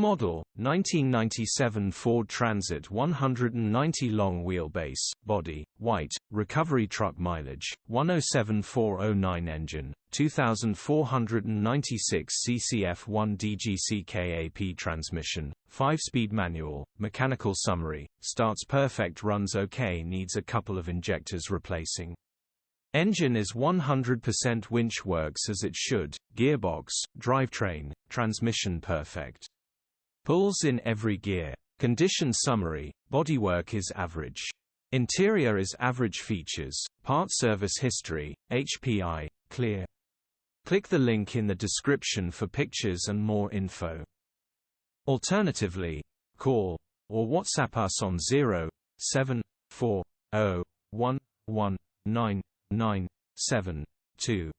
model, 1997 Ford Transit 190 long wheelbase, body, white, recovery truck mileage, 107409 engine, 2496 cc F1 DGC KAP transmission, 5-speed manual, mechanical summary, starts perfect, runs okay, needs a couple of injectors replacing. Engine is 100% winch, works as it should, gearbox, drivetrain, transmission perfect. Pulls in every gear. Condition summary, bodywork is average. Interior is average, features, part service history, HPI, clear. Click the link in the description for pictures and more info. Alternatively, call or WhatsApp us on 07401199972.